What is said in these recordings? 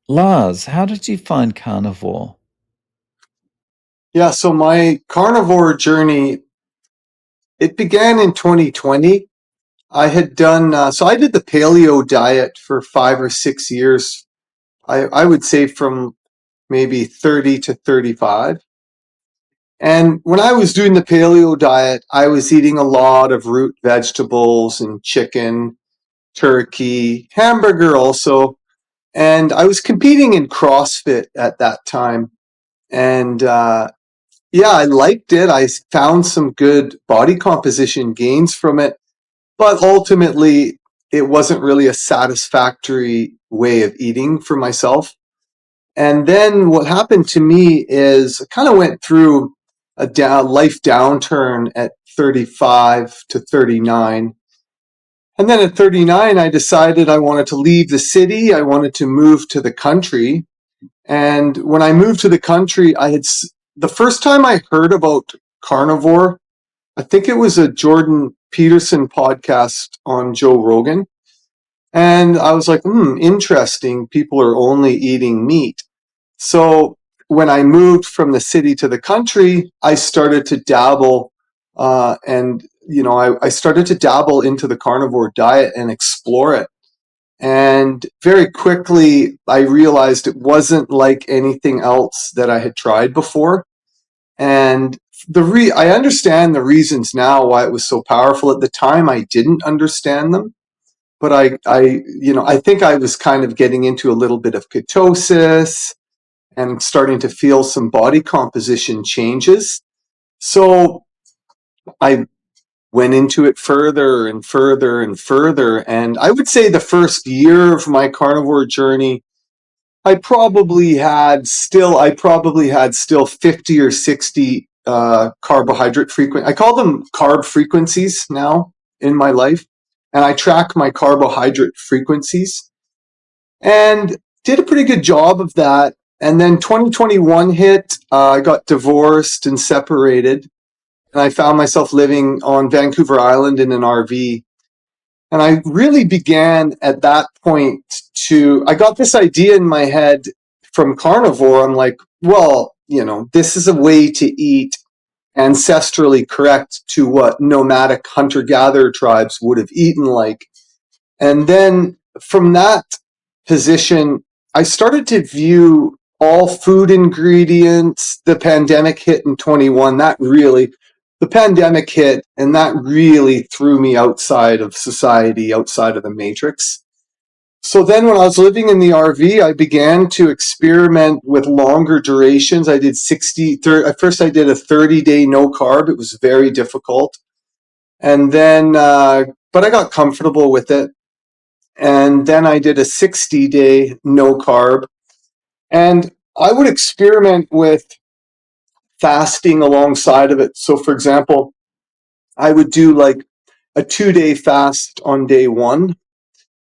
Lars, how did you find carnivore? Yeah, so my carnivore journey, it began in 2020. I did the paleo diet for 5 or 6 years. I would say from maybe 30 to 35. And when I was doing the paleo diet, I was eating a lot of root vegetables and chicken, turkey, hamburger also. And I was competing in CrossFit at that time. And yeah, I liked it. I found some good body composition gains from it, but ultimately, it wasn't really a satisfactory way of eating for myself. And then what happened to me is I kind of went through a life downturn at 35 to 39. And then at 39, I decided I wanted to leave the city. I wanted to move to the country. And when I moved to the country, the first time I heard about carnivore, I think it was a Jordan Peterson podcast on Joe Rogan. And I was like, interesting. People are only eating meat. So when I moved from the city to the country, I started to dabble, I started to dabble into the carnivore diet and explore it. And very quickly, I realized it wasn't like anything else that I had tried before. And I understand the reasons now why it was so powerful. At the time, I didn't understand them, but I think I was kind of getting into a little bit of ketosis and starting to feel some body composition changes. So I went into it further and further and further. And I would say the first year of my carnivore journey, I probably had still 50 or 60 carbohydrate I call them carb frequencies now in my life. And I track my carbohydrate frequencies and did a pretty good job of that. And then 2021 hit, I got divorced and separated. And I found myself living on Vancouver Island in an RV. And I really began at that point I got this idea in my head from carnivore. I'm like, well, this is a way to eat ancestrally correct to what nomadic hunter-gatherer tribes would have eaten like. And then from that position, I started to view all food ingredients. The pandemic hit in 21. The pandemic hit, and that really threw me outside of society, outside of the matrix. So then when I was living in the RV, I began to experiment with longer durations. I did at first I did a 30-day no carb. It was very difficult. And then, but I got comfortable with it. And then I did a 60-day no carb. And I would experiment with fasting alongside of it. So for example, I would do like a 2-day fast on day one.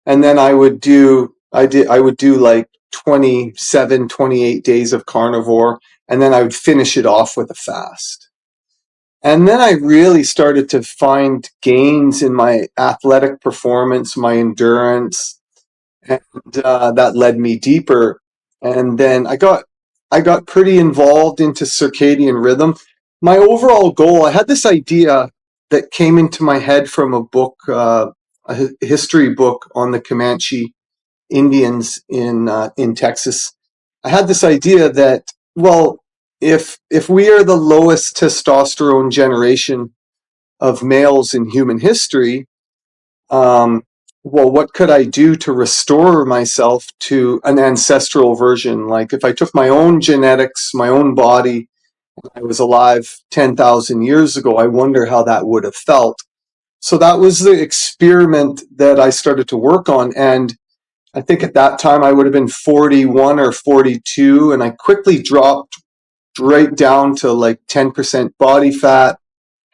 And then I would do like 27, 28 days of carnivore. And then I would finish it off with a fast. And then I really started to find gains in my athletic performance, my endurance, and that led me deeper. And then I got pretty involved into circadian rhythm. My overall goal, I had this idea that came into my head from a book, a history book on the Comanche Indians in Texas. I had this idea that, well, if we are the lowest testosterone generation of males in human history, um, well, what could I do to restore myself to an ancestral version? Like if I took my own genetics, my own body, I was alive 10,000 years ago, I wonder how that would have felt. So that was the experiment that I started to work on. And I think at that time I would have been 41 or 42, and I quickly dropped right down to like 10% body fat,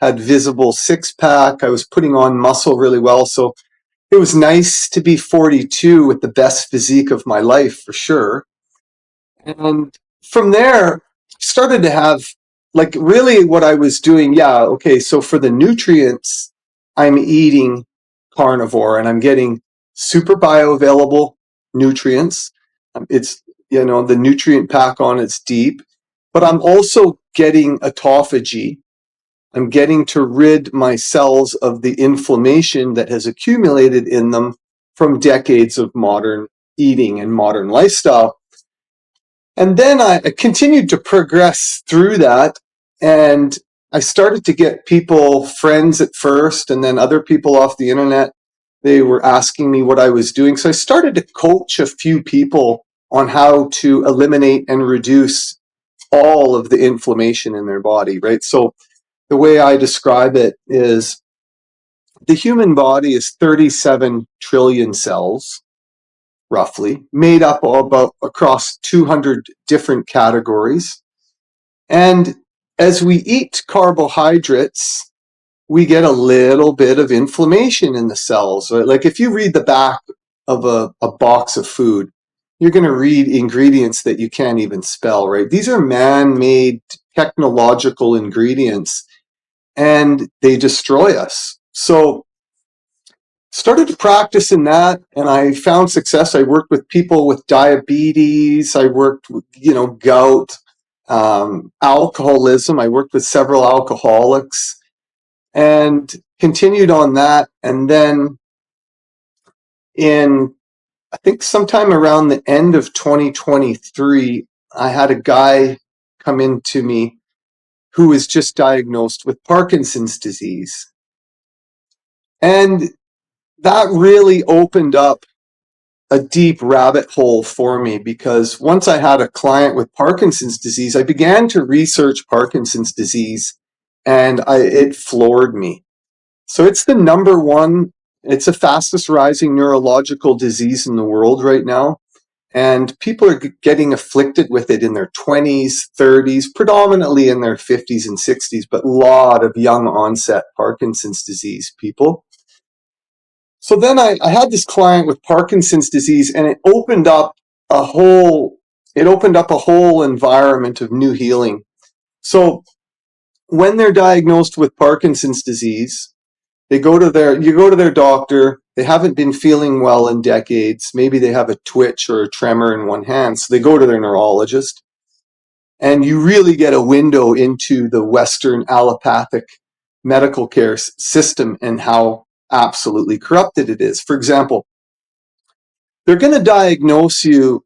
had visible six pack. I was putting on muscle really well. So it was nice to be 42 with the best physique of my life for sure. And from there, started to have like really what I was doing. Yeah, okay, so for the nutrients, I'm eating carnivore and I'm getting super bioavailable nutrients. It's the nutrient pack on it's deep, but I'm also getting autophagy. I'm getting to rid my cells of the inflammation that has accumulated in them from decades of modern eating and modern lifestyle. And then I continued to progress through that, and I started to get people, friends at first, and then other people off the internet. They were asking me what I was doing. So I started to coach a few people on how to eliminate and reduce all of the inflammation in their body, right? So the way I describe it is the human body is 37 trillion cells, roughly, made up about across 200 different categories. And as we eat carbohydrates, we get a little bit of inflammation in the cells. Right? Like if you read the back of a box of food, you're going to read ingredients that you can't even spell, right? These are man-made technological ingredients, and they destroy us. So started to practice in that, and I found success. I worked with people with diabetes. I worked with, gout, alcoholism. I worked with several alcoholics and continued on that. And then in, I think sometime around the end of 2023, I had a guy come into me who was just diagnosed with Parkinson's disease. And that really opened up a deep rabbit hole for me, because once I had a client with Parkinson's disease, I began to research Parkinson's disease, and it floored me. So it's the number one, it's the fastest rising neurological disease in the world right now. And people are getting afflicted with it in their 20s, 30s, predominantly in their 50s and 60s, but a lot of young onset Parkinson's disease people. So then I had this client with Parkinson's disease, and it opened up a whole environment of new healing. So when they're diagnosed with Parkinson's disease, you go to their doctor. They haven't been feeling well in decades. Maybe they have a twitch or a tremor in one hand. So they go to their neurologist, and you really get a window into the Western allopathic medical care system and how absolutely corrupted it is. For example, they're going to diagnose you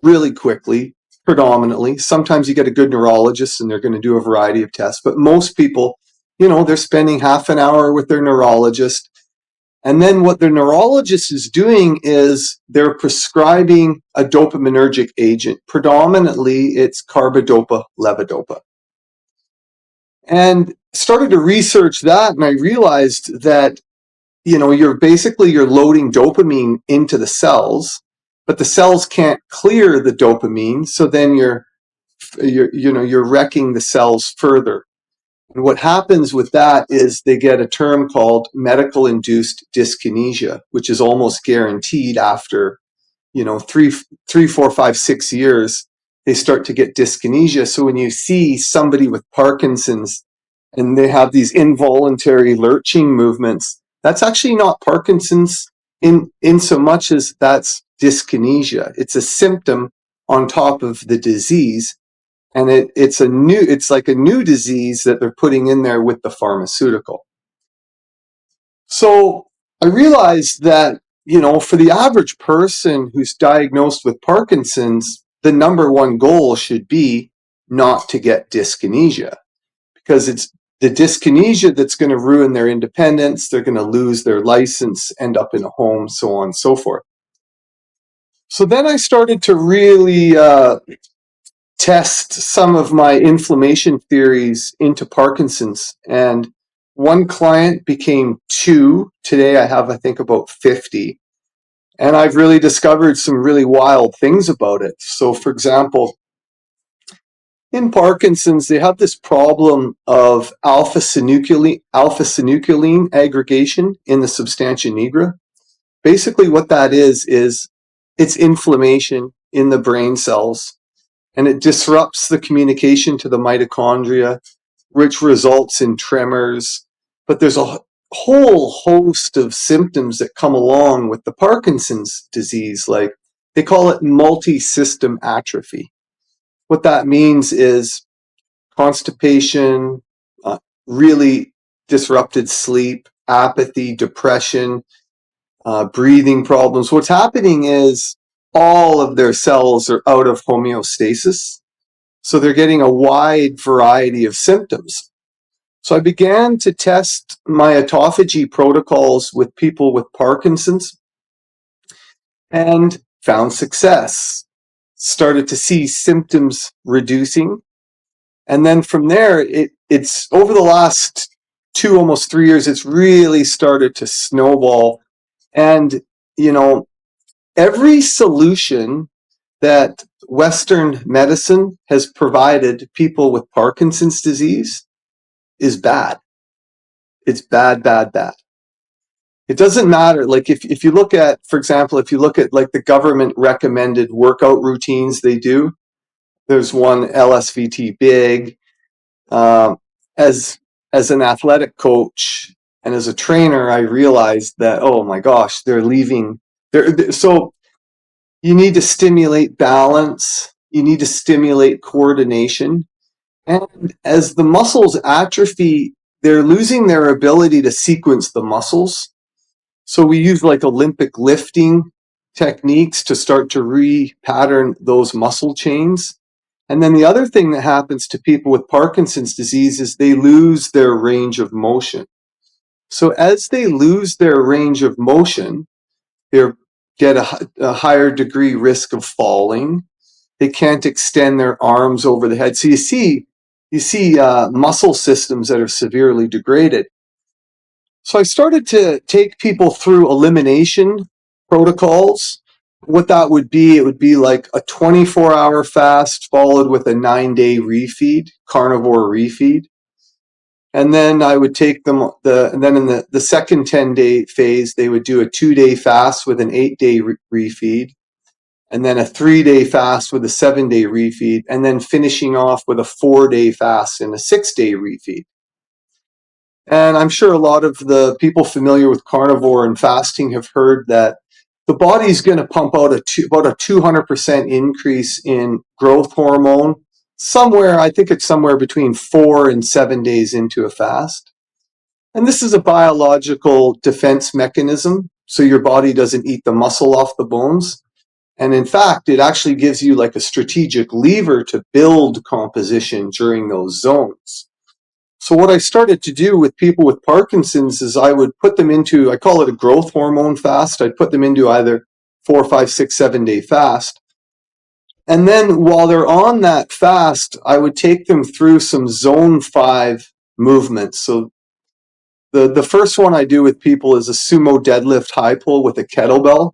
really quickly, predominantly. Sometimes you get a good neurologist and they're going to do a variety of tests, but most people, they're spending half an hour with their neurologist. And then what their neurologist is doing is they're prescribing a dopaminergic agent. Predominantly, it's carbidopa, levodopa. And started to research that, and I realized that you're loading dopamine into the cells, but the cells can't clear the dopamine, so then you're wrecking the cells further. And what happens with that is they get a term called medical induced dyskinesia, which is almost guaranteed after, 3, 4, 5, 6 years, they start to get dyskinesia. So when you see somebody with Parkinson's and they have these involuntary lurching movements, that's actually not Parkinson's in so much as that's dyskinesia. It's a symptom on top of the disease. And it's like a new disease that they're putting in there with the pharmaceutical. So I realized that, for the average person who's diagnosed with Parkinson's, the number one goal should be not to get dyskinesia, because it's the dyskinesia that's going to ruin their independence. They're going to lose their license, end up in a home, so on and so forth. So then I started to really test some of my inflammation theories into Parkinson's, and one client became 2. Today I have, I think, about 50. And I've really discovered some really wild things about it. So, for example, in Parkinson's, they have this problem of alpha-synuclein aggregation in the substantia nigra. Basically, what that is it's inflammation in the brain cells, and it disrupts the communication to the mitochondria, which results in tremors. But there's a whole host of symptoms that come along with the Parkinson's disease, like They call it multi-system atrophy. What that means is constipation, really disrupted sleep, apathy, depression, breathing problems. What's happening is all of their cells are out of homeostasis. So they're getting a wide variety of symptoms. So I began to test my autophagy protocols with people with Parkinson's and found success. Started to see symptoms reducing. And then from there, it's over the last almost 3 years, it's really started to snowball. And, you know, every solution that Western medicine has provided people with Parkinson's disease is bad. It's bad, bad, bad. It doesn't matter. Like if you look at, for example, if you look at like the government recommended workout routines they do, there's one LSVT big. Um, as an athletic coach and as a trainer, I realized that, oh my gosh, they're leaving. So you need to stimulate balance. You need to stimulate coordination. And as the muscles atrophy, they're losing their ability to sequence the muscles. So we use like Olympic lifting techniques to start to repattern those muscle chains. And then the other thing that happens to people with Parkinson's disease is they lose their range of motion. So as they lose their range of motion, they get a higher degree risk of falling. They can't extend their arms over the head. So you see muscle systems that are severely degraded. So I started to take people through elimination protocols. What that would be, it would be like a 24-hour fast followed with a 9-day refeed, carnivore refeed. And then I would take them, and then in the second 10-day phase, they would do a 2-day fast with an 8-day refeed, and then a 3-day fast with a 7-day refeed, and then finishing off with a 4-day fast and a 6-day refeed. And I'm sure a lot of the people familiar with carnivore and fasting have heard that the body's going to pump out about a 200% increase in growth hormone I think it's somewhere between 4 and 7 days into a fast. And this is a biological defense mechanism, so your body doesn't eat the muscle off the bones. And in fact, it actually gives you like a strategic lever to build composition during those zones. So what I started to do with people with Parkinson's is I would put them into, I call it a growth hormone fast. I'd put them into either 4, 5, 6, 7-day fast. And then while they're on that fast, I would take them through some zone 5 movements. So the first one I do with people is a sumo deadlift high pull with a kettlebell.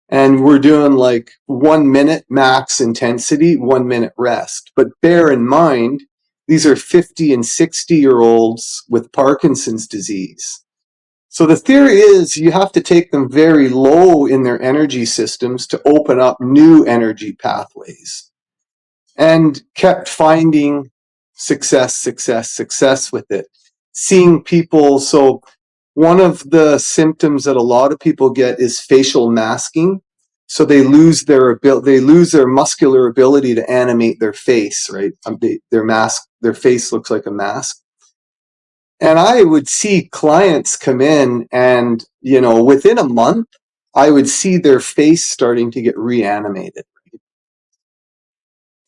And we're doing like 1 minute max intensity, 1 minute rest. But bear in mind, these are 50 and 60-year-olds with Parkinson's disease. So the theory is you have to take them very low in their energy systems to open up new energy pathways. And kept finding success with it. Seeing people, so one of the symptoms that a lot of people get is facial masking. So they lose their muscular ability to animate their face, right? Their face looks like a mask. And I would see clients come in and, within a month, I would see their face starting to get reanimated.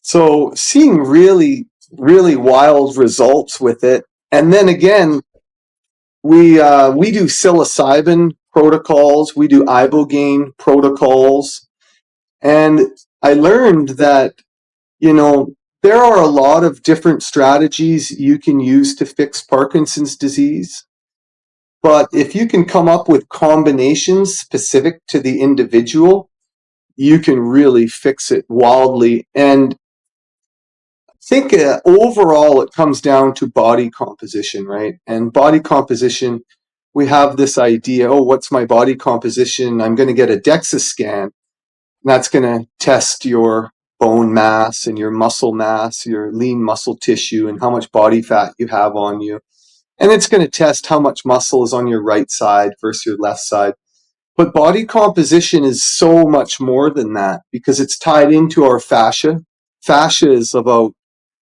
So seeing really, really wild results with it. And then again, we do psilocybin protocols, we do ibogaine protocols, and I learned that there are a lot of different strategies you can use to fix Parkinson's disease. But if you can come up with combinations specific to the individual, you can really fix it wildly. And I think overall it comes down to body composition, right? And body composition, we have this idea, oh, what's my body composition? I'm going to get a DEXA scan. And that's going to test your bone mass and your muscle mass, your lean muscle tissue, and how much body fat you have on you. And it's going to test how much muscle is on your right side versus your left side. But body composition is so much more than that because it's tied into our fascia. Fascia is about,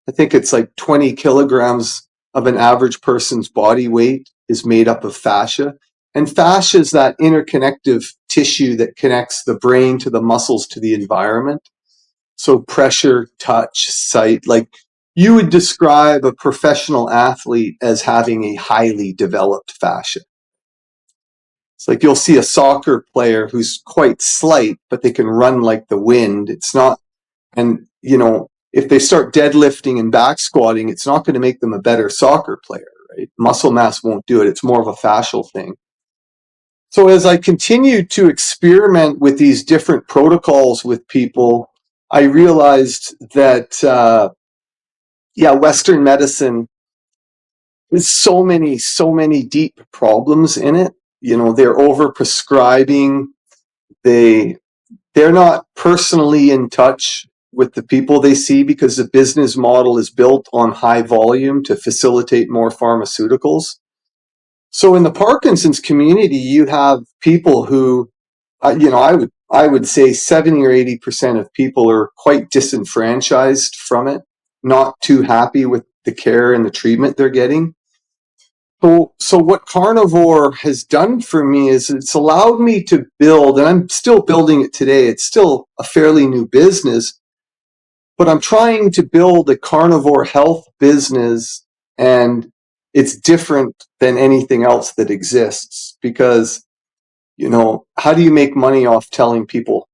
I think it's like 20 kilograms of an average person's body weight is made up of fascia. And fascia is that interconnective tissue that connects the brain to the muscles to the environment. So pressure, touch, sight, like you would describe a professional athlete as having a highly developed fascia. It's like you'll see a soccer player who's quite slight, but they can run like the wind. It's not, and if they start deadlifting and back squatting, it's not going to make them a better soccer player, right? Muscle mass won't do it. It's more of a fascial thing. So as I continued to experiment with these different protocols with people, I realized that, Western medicine, there's so many deep problems in it. They're over prescribing. They're not personally in touch with the people they see because the business model is built on high volume to facilitate more pharmaceuticals. So in the Parkinson's community, you have people who, I would say 70 or 80% of people are quite disenfranchised from it, not too happy with the care and the treatment they're getting. So what carnivore has done for me is it's allowed me to build, and I'm still building it today. It's still a fairly new business, but I'm trying to build a carnivore health business, and it's different than anything else that exists because, how do you make money off telling people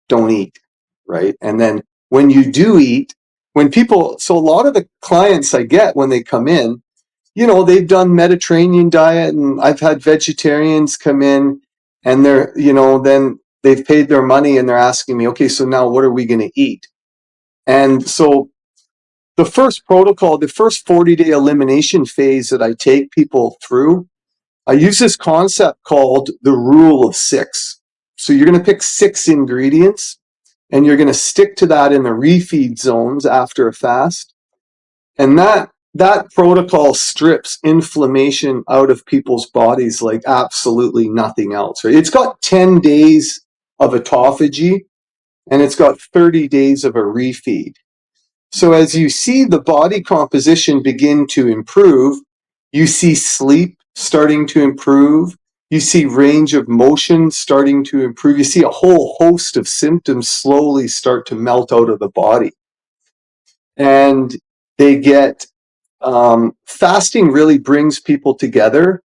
don't eat, right? And then when you do eat, so a lot of the clients I get when they come in, they've done Mediterranean diet, and I've had vegetarians come in and then they've paid their money and they're asking me, okay, so now what are we going to eat? And so the first protocol, the first 40-day elimination phase that I take people through, I use this concept called the rule of 6. So you're going to pick 6 ingredients and you're going to stick to that in the refeed zones after a fast. And that protocol strips inflammation out of people's bodies like absolutely nothing else, right? It's got 10 days of autophagy and it's got 30 days of a refeed. So as you see the body composition begin to improve, you see sleep starting to improve, you see range of motion starting to improve, you see a whole host of symptoms slowly start to melt out of the body. And they get fasting really brings people together.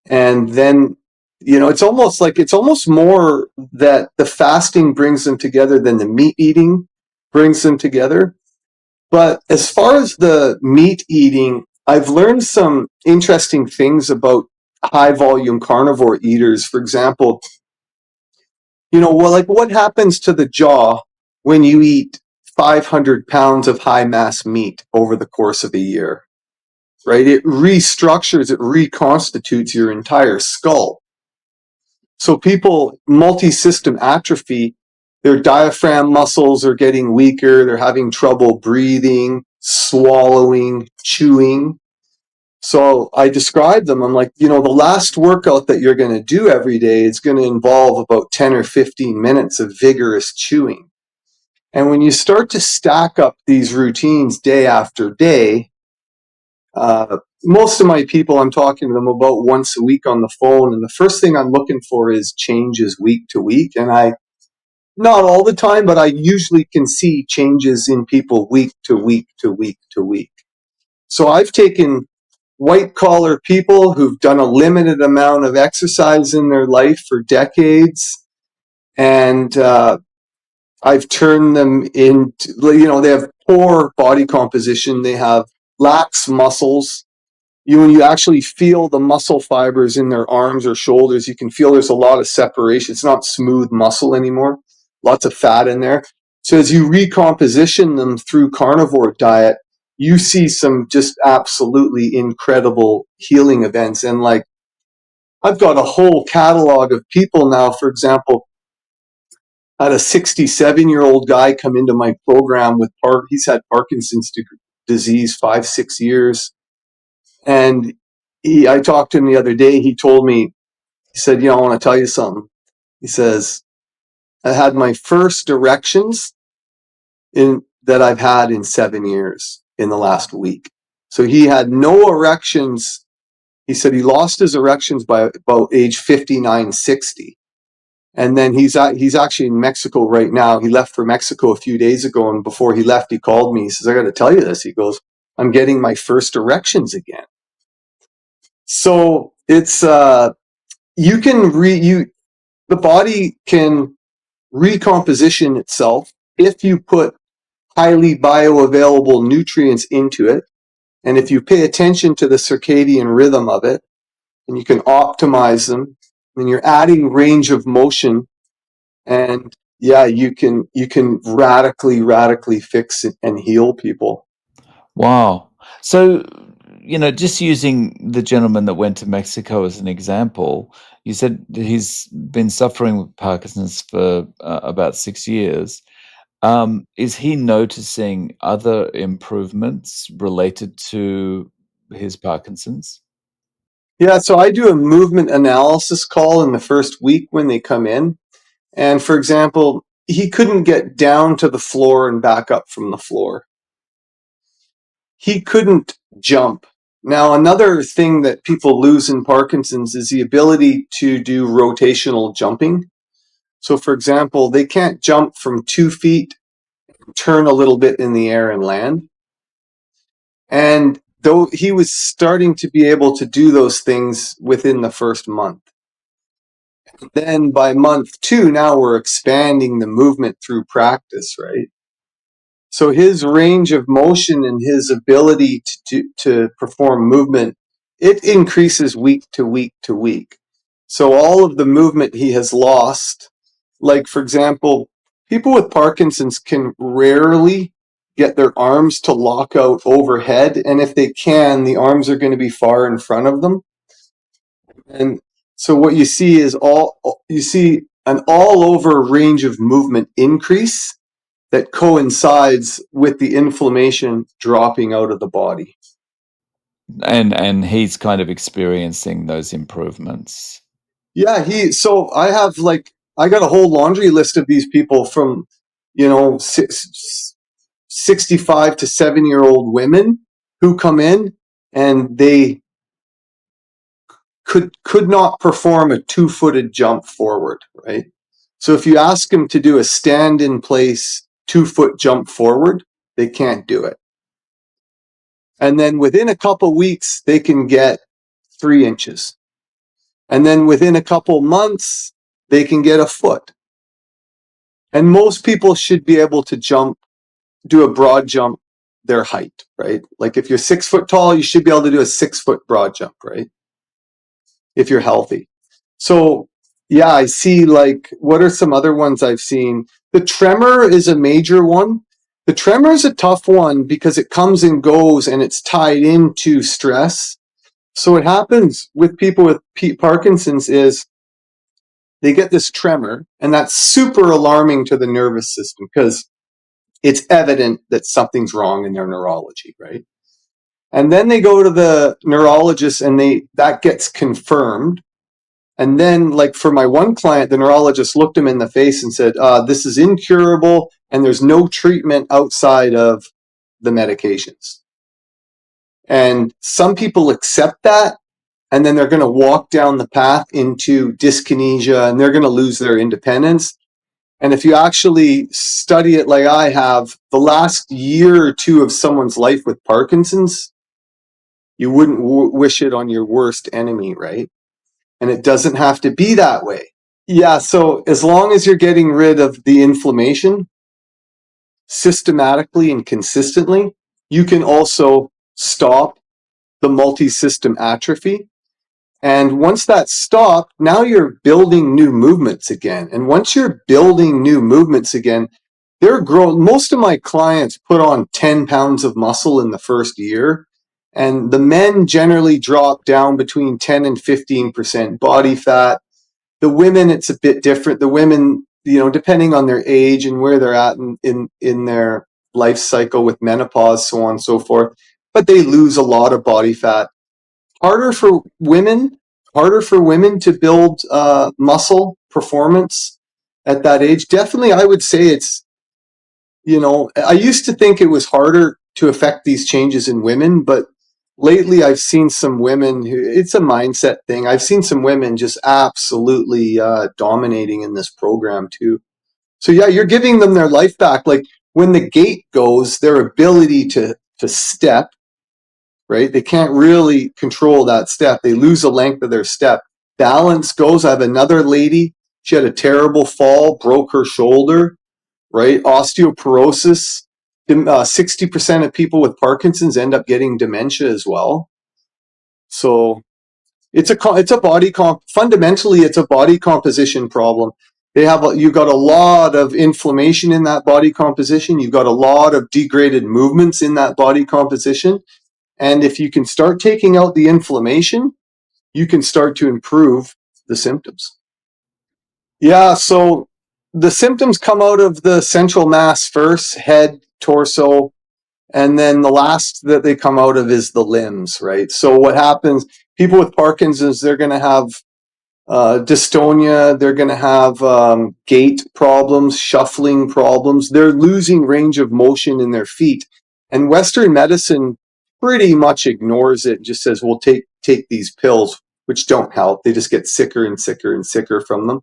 And then, it's almost more that the fasting brings them together than the meat eating brings them together. But as far as the meat eating, I've learned some interesting things about high volume carnivore eaters. For example, what happens to the jaw when you eat 500 pounds of high mass meat over the course of a year? Right? It restructures, it reconstitutes your entire skull. So people, multi-system atrophy, their diaphragm muscles are getting weaker, they're having trouble breathing, swallowing, chewing. So I describe them, I'm like, the last workout that you're going to do every day is going to involve about 10 or 15 minutes of vigorous chewing. And when you start to stack up these routines day after day, most of my people, I'm talking to them about once a week on the phone, and the first thing I'm looking for is changes week to week. And not all the time, but I usually can see changes in people week to week to week to week. So I've taken white collar people who've done a limited amount of exercise in their life for decades, and I've turned them into, they have poor body composition, they have lax muscles. When you actually feel the muscle fibers in their arms or shoulders, you can feel there's a lot of separation. It's not smooth muscle anymore. Lots of fat in there. So as you recomposition them through carnivore diet, you see some just absolutely incredible healing events. And I've got a whole catalog of people now. For example, I had a 67-year-old guy come into my program with he's had Parkinson's disease 5-6 years. And I talked to him the other day. He told me, he said, I want to tell you something. He says, I had my first erections that I've had in 7 years in the last week. So he had no erections. He said he lost his erections by about age 59, 60. And then he's actually in Mexico right now. He left for Mexico a few days ago, and before he left, he called me. He says, I got to tell you this. He goes, I'm getting my first erections again. So it's you can the body can recomposition itself if you put highly bioavailable nutrients into it, and if you pay attention to the circadian rhythm of it, and you can optimize them, then you're adding range of motion, and yeah, you can radically fix it and heal people. Wow. So, just using the gentleman that went to Mexico as an example, you said that he's been suffering with Parkinson's for about 6 years. Is he noticing other improvements related to his Parkinson's? Yeah, so I do a movement analysis call in the first week when they come in. And for example, he couldn't get down to the floor and back up from the floor. He couldn't jump. Now, another thing that people lose in Parkinson's is the ability to do rotational jumping. So, for example, they can't jump from 2 feet, turn a little bit in the air and land. And though he was starting to be able to do those things within the first month. Then by month 2, now we're expanding the movement through practice, right? So his range of motion and his ability to perform movement, it increases week to week to week. So all of the movement he has lost, like for example, people with Parkinson's can rarely get their arms to lock out overhead. And if they can, the arms are going to be far in front of them. And so what you see is you see an all over range of movement increase that coincides with the inflammation dropping out of the body. And he's kind of experiencing those improvements. Yeah, so I got a whole laundry list of these people from, 65 to 7-year-old women who come in and they could not perform a 2-footed jump forward, right? So if you ask them to do a stand in place 2-foot jump forward, they can't do it. And then within a couple weeks, they can get 3 inches. And then within a couple months, they can get a foot. And most people should be able to do a broad jump their height, right? Like if you're 6 foot tall, you should be able to do a 6-foot broad jump, right? If you're healthy. So yeah, I see what are some other ones I've seen? The tremor is a major one. The tremor is a tough one because it comes and goes and it's tied into stress. So what happens with people with Parkinson's is they get this tremor, and that's super alarming to the nervous system because it's evident that something's wrong in their neurology, right? And then they go to the neurologist and that gets confirmed. And then, like for my one client, the neurologist looked him in the face and said, this is incurable and there's no treatment outside of the medications. And some people accept that, and then they're going to walk down the path into dyskinesia and they're going to lose their independence. And if you actually study it like I have, the last year or two of someone's life with Parkinson's, you wouldn't wish it on your worst enemy, right? And it doesn't have to be that way. Yeah, so as long as you're getting rid of the inflammation systematically and consistently, you can also stop the multi-system atrophy. And once that's stopped, now you're building new movements again. And once you're building new movements again, they're growing. Most of my clients put on 10 pounds of muscle in the first year. And the men generally drop down between 10 and 15% body fat. The women, it's a bit different. The women, depending on their age and where they're at in their life cycle with menopause, so on and so forth, but they lose a lot of body fat. Harder for women to build muscle performance at that age. Definitely, I would say it's, I used to think it was harder to affect these changes in women, but lately I've seen some women who, it's a mindset thing. I've seen some women just absolutely dominating in this program too. So yeah, you're giving them their life back. Like when the gait goes, their ability to step, right? They can't really control that step. They lose the length of their step. Balance goes. I have another lady. She had a terrible fall, broke her shoulder, right? Osteoporosis. 60% of people with Parkinson's end up getting dementia as well. So it's a fundamentally it's a body composition problem. You've got a lot of inflammation in that body composition. You've got a lot of degraded movements in that body composition. And if you can start taking out the inflammation, you can start to improve the symptoms. Yeah, so the symptoms come out of the central mass first, head, torso, and then the last that they come out of is the limbs, right? So what happens, people with Parkinson's, they're going to have dystonia, they're going to have gait problems, shuffling problems. They're losing range of motion in their feet. And Western medicine pretty much ignores it, just says, well, take these pills, which don't help. They just get sicker and sicker and sicker from them.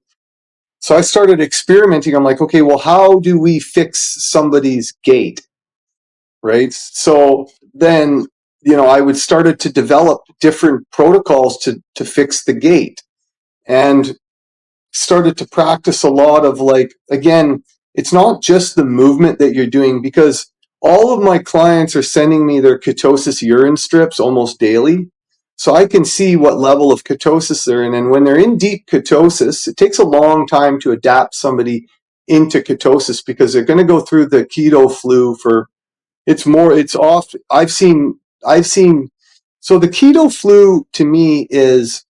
So I started experimenting. I'm like, okay, well, how do we fix somebody's gait? Right. So then, I would started to develop different protocols to fix the gait, and started to practice a lot of, like, again, it's not just the movement that you're doing, because all of my clients are sending me their ketosis urine strips almost daily. So I can see what level of ketosis they're in. And when they're in deep ketosis, it takes a long time to adapt somebody into ketosis, because they're going to go through the keto flu for, it's off. I've seen, so the keto flu to me is,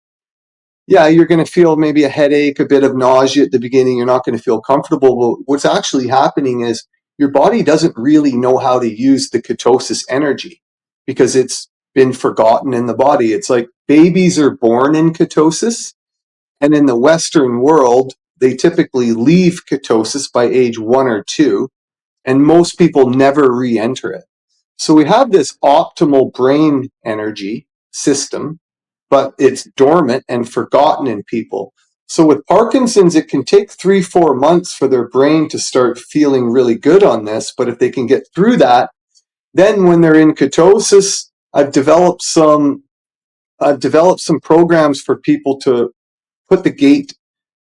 yeah, you're going to feel maybe a headache, a bit of nausea at the beginning. You're not going to feel comfortable. But what's actually happening is your body doesn't really know how to use the ketosis energy, because it's been forgotten in the body. It's like babies are born in ketosis. And in the Western world, they typically leave ketosis by age 1 or 2. And most people never re enter it. So we have this optimal brain energy system, but it's dormant and forgotten in people. So with Parkinson's, it can take 3-4 months for their brain to start feeling really good on this. But if they can get through that, then when they're in ketosis, I've developed some programs for people to put the gait,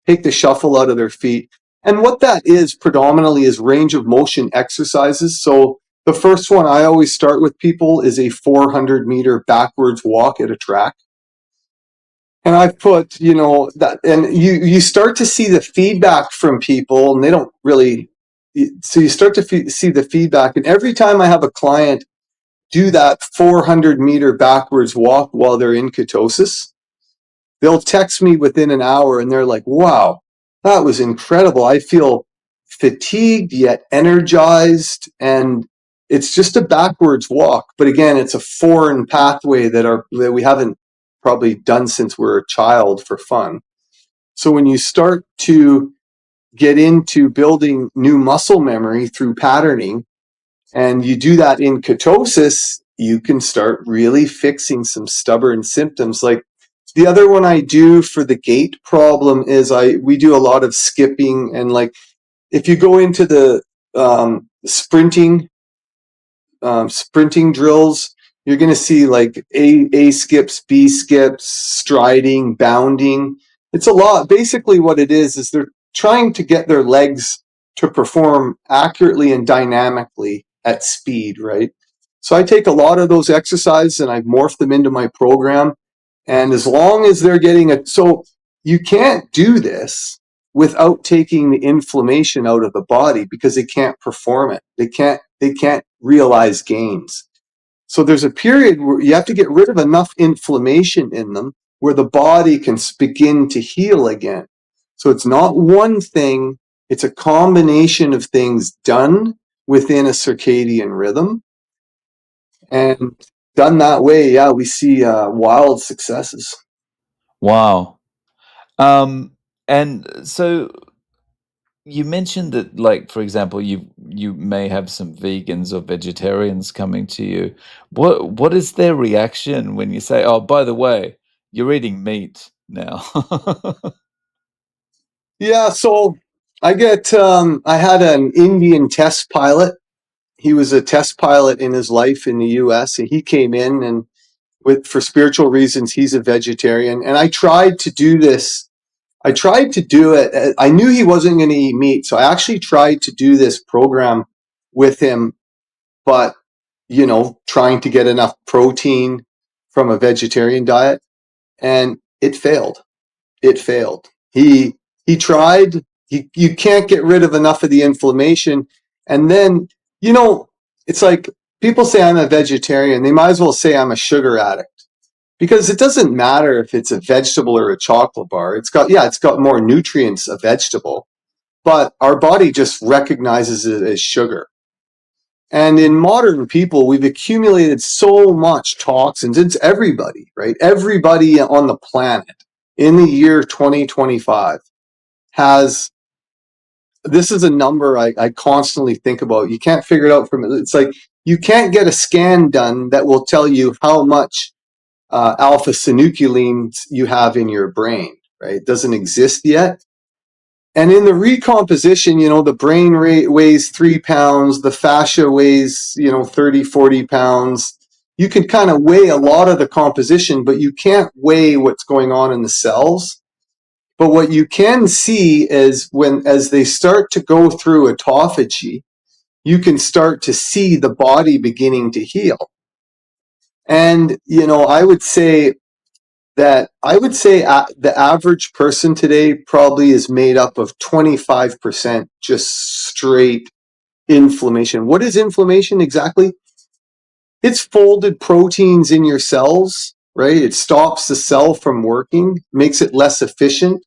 take the shuffle out of their feet. And what that is predominantly is range of motion exercises. So the first one I always start with people is a 400-meter backwards walk at a track. And I've put, that, and you start to see the feedback from people, and they don't really, so you start to see the feedback. And every time I have a client do that 400-meter backwards walk while they're in ketosis, they'll text me within an hour and they're like, wow, that was incredible. I feel fatigued yet energized. And it's just a backwards walk. But again, it's a foreign pathway that we haven't probably done since we were a child for fun. So when you start to get into building new muscle memory through patterning, and you do that in ketosis, you can start really fixing some stubborn symptoms. Like the other one I do for the gait problem is we do a lot of skipping, and like if you go into the sprinting drills, you're going to see like A skips, B skips, striding, bounding. It's a lot. Basically, what it is they're trying to get their legs to perform accurately and dynamically at speed, right? So I take a lot of those exercises and I morph them into my program. And as long as they're getting it, so you can't do this without taking the inflammation out of the body, because they can't perform it. They can't realize gains. So there's a period where you have to get rid of enough inflammation in them where the body can begin to heal again. So it's not one thing, it's a combination of things done within a circadian rhythm. And done that way, yeah, we see wild successes. Wow. Um, And so you mentioned that, like, for example, you may have some vegans or vegetarians coming to you. What is their reaction when you say, "Oh, by the way, you're eating meat now?" Yeah, so I had an Indian test pilot. He was a test pilot in his life in the US, and he came in, and for spiritual reasons he's a vegetarian, and I tried to do this. I tried to do it. I knew he wasn't going to eat meat, so I actually tried to do this program with him, but trying to get enough protein from a vegetarian diet, and it failed. It failed. He tried. You can't get rid of enough of the inflammation, and then you know it's like people say I'm a vegetarian. They might as well say I'm a sugar addict, because it doesn't matter if it's a vegetable or a chocolate bar. It's got more nutrients, a vegetable, but our body just recognizes it as sugar. And in modern people, we've accumulated so much toxins. It's everybody, right? Everybody on the planet in the year 2025 has, this is a number I constantly think about. You can't figure it out from it. It's like you can't get a scan done that will tell you how much alpha synuclein you have in your brain, right? It doesn't exist yet. And in the recomposition, the brain weighs 3 pounds, the fascia weighs, 30, 40 pounds. You can kind of weigh a lot of the composition, but you can't weigh what's going on in the cells. But what you can see is as they start to go through autophagy, you can start to see the body beginning to heal. And, I would say the average person today probably is made up of 25% just straight inflammation. What is inflammation exactly? It's folded proteins in your cells, right? It stops the cell from working, makes it less efficient,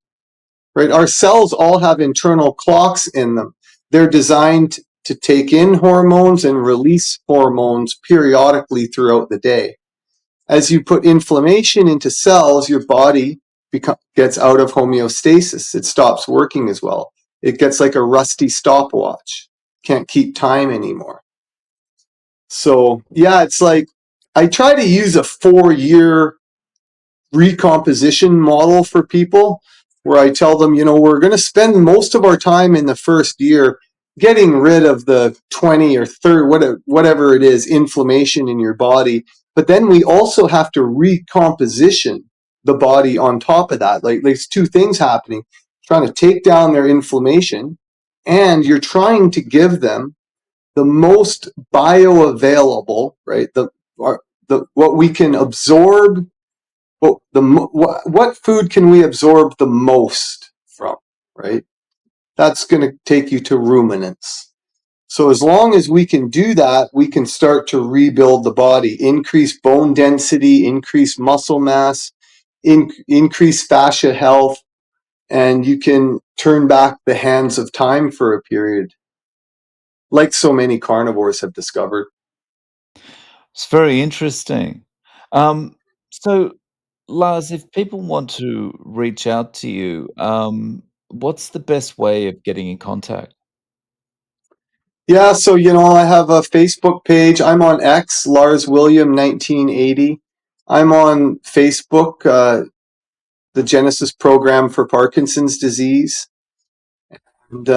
right? Our cells all have internal clocks in them. They're designed to take in hormones and release hormones periodically throughout the day. As you put inflammation into cells, your body gets out of homeostasis. It stops working as well. It gets like a rusty stopwatch. Can't keep time anymore. So, yeah, it's like I try to use a 4-year recomposition model for people where I tell them, we're going to spend most of our time in the first year getting rid of the 20 or 30, whatever it is, inflammation in your body. But then we also have to recomposition the body on top of that. Like there's two things happening, trying to take down their inflammation, and you're trying to give them the most bioavailable, right? What we can absorb, what food can we absorb the most from, right? That's going to take you to ruminants. So as long as we can do that, we can start to rebuild the body, increase bone density, increase muscle mass, increase fascia health, and you can turn back the hands of time for a period, like so many carnivores have discovered. It's very interesting. Um, so, Lars, if people want to reach out to you, what's the best way of getting in contact? Yeah, so I have a Facebook page. I'm on X, Lars William 1980. I'm on Facebook, the Genesis Program for Parkinson's disease, and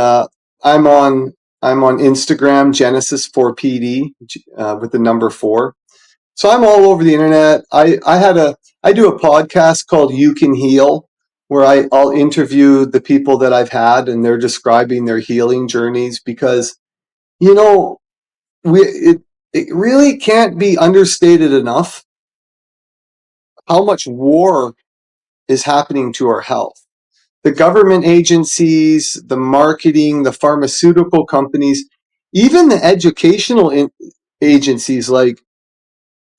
I'm on I'm on Instagram, Genesis 4PD, with the number 4. So I'm all over the internet. I do a podcast called You Can Heal, where I'll interview the people that I've had, and they're describing their healing journeys, because you know it really can't be understated enough how much war is happening to our health. The government agencies, the marketing, the pharmaceutical companies, even the educational agencies, like,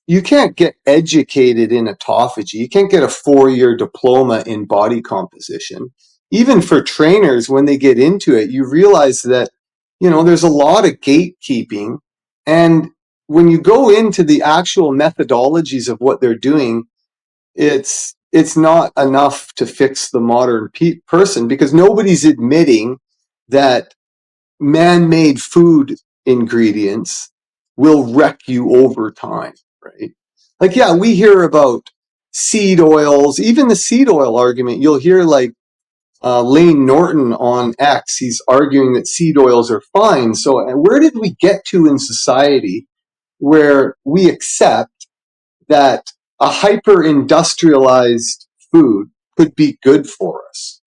you can't get educated in autophagy. You can't get a 4-year diploma in body composition. Even for trainers, when they get into it, you realize that, there's a lot of gatekeeping. And when you go into the actual methodologies of what they're doing, it's not enough to fix the modern person, because nobody's admitting that man-made food ingredients will wreck you over time, right? Like, yeah, we hear about seed oils, even the seed oil argument. You'll hear like Lane Norton on X, he's arguing that seed oils are fine. So where did we get to in society where we accept that a hyper industrialized food could be good for us?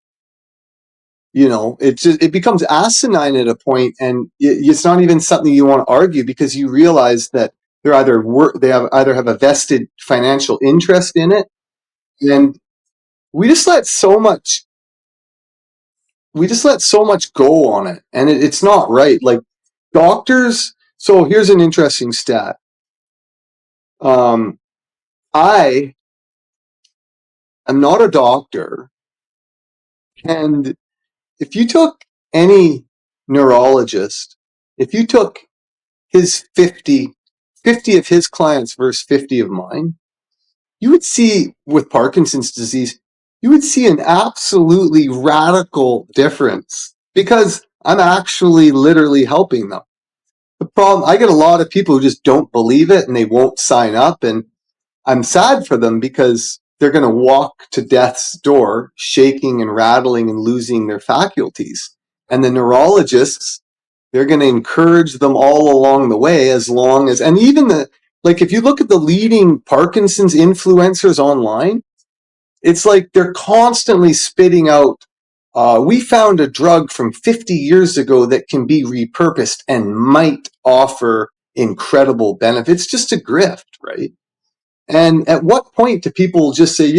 You know, it becomes asinine at a point, and it's not even something you want to argue, because you realize that either have a vested financial interest in it, and we just let so much go on it, and it's not right. Like doctors. So here's an interesting stat. I am not a doctor, and if you took any neurologist, if you took his 50 of his clients versus 50 of mine, you would see with Parkinson's disease, you would see an absolutely radical difference, because I'm actually literally helping them. The problem, I get a lot of people who just don't believe it and they won't sign up, and I'm sad for them because they're going to walk to death's door shaking and rattling and losing their faculties. And the neurologists, they're going to encourage them all along the way, as long as, and even like if you look at the leading Parkinson's influencers online, it's like they're constantly spitting out, we found a drug from 50 years ago that can be repurposed and might offer incredible benefits. Just a grift, right? And at what point do people just say,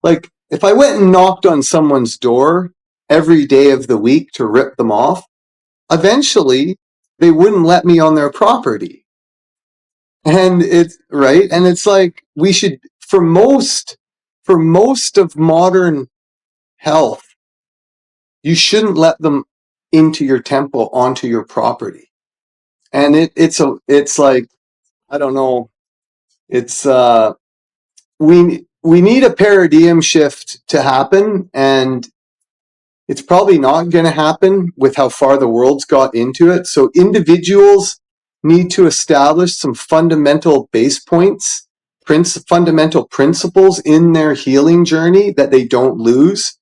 like, if I went and knocked on someone's door every day of the week to rip them off, eventually they wouldn't let me on their property. And it's right. And it's like, we should, for most of modern health, you shouldn't let them into your temple, onto your property. And it's like, I don't know. It's, we need a paradigm shift to happen, and it's probably not going to happen with how far the world's got into it. So individuals need to establish some fundamental base points, fundamental principles in their healing journey that they don't lose.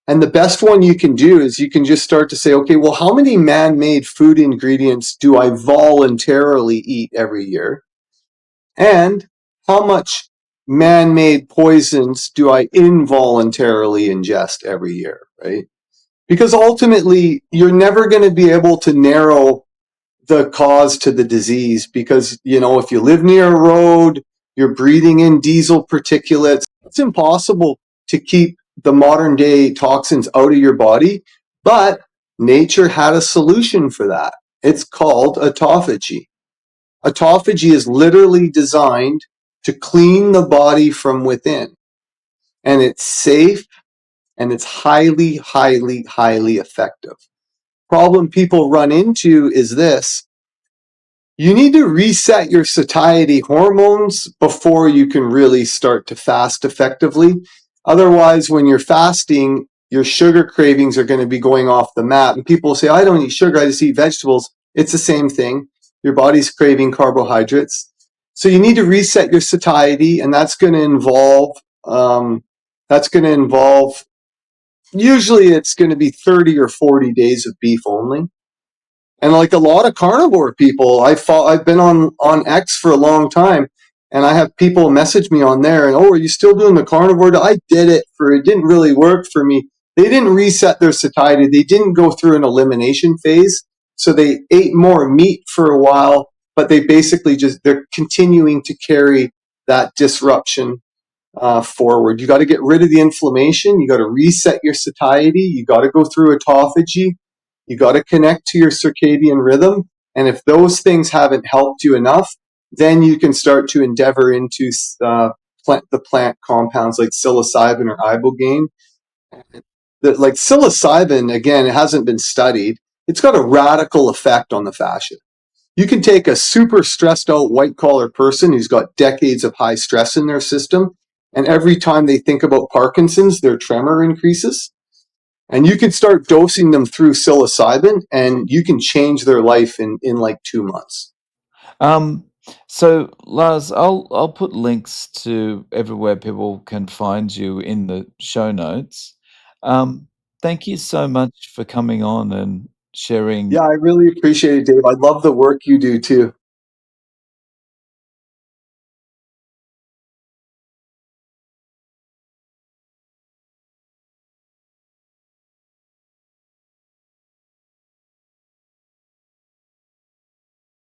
And the best one you can do is you can just start to say, okay, well, how many man-made food ingredients do I voluntarily eat every year? And how much man-made poisons do I involuntarily ingest every year, right? Because ultimately, you're never going to be able to narrow the cause to the disease, because, if you live near a road, you're breathing in diesel particulates, it's impossible to keep the modern day toxins out of your body. But nature had a solution for that. It's called autophagy. Autophagy is literally designed to clean the body from within. And it's safe, and it's highly, highly, highly effective. Problem people run into is this: you need to reset your satiety hormones before you can really start to fast effectively. Otherwise, when you're fasting, your sugar cravings are going to be going off the map. And people say, I don't eat sugar, I just eat vegetables. It's the same thing. Your body's craving carbohydrates. So you need to reset your satiety, and that's going to involve, usually it's going to be 30 or 40 days of beef only. And like a lot of carnivore people, I've been on X for a long time, and I have people message me on there, and, oh, are you still doing the carnivore? I did it didn't really work for me. They didn't reset their satiety. They didn't go through an elimination phase. So they ate more meat for a while, but they basically they're continuing to carry that disruption forward. You got to get rid of the inflammation. You got to reset your satiety. You got to go through autophagy. You got to connect to your circadian rhythm. And if those things haven't helped you enough, then you can start to endeavor into the plant compounds like psilocybin or ibogaine. Like psilocybin, again, it hasn't been studied. It's got a radical effect on the fascia. You can take a super stressed out white collar person who's got decades of high stress in their system, And every time they think about Parkinson's, their tremor increases. And you could start dosing them through psilocybin, and you can change their life in like 2 months. Um, so Lars, I'll put links to everywhere people can find you in the show notes. Um, Thank you so much for coming on and sharing. Yeah, I really appreciate it, Dave. I love the work you do too.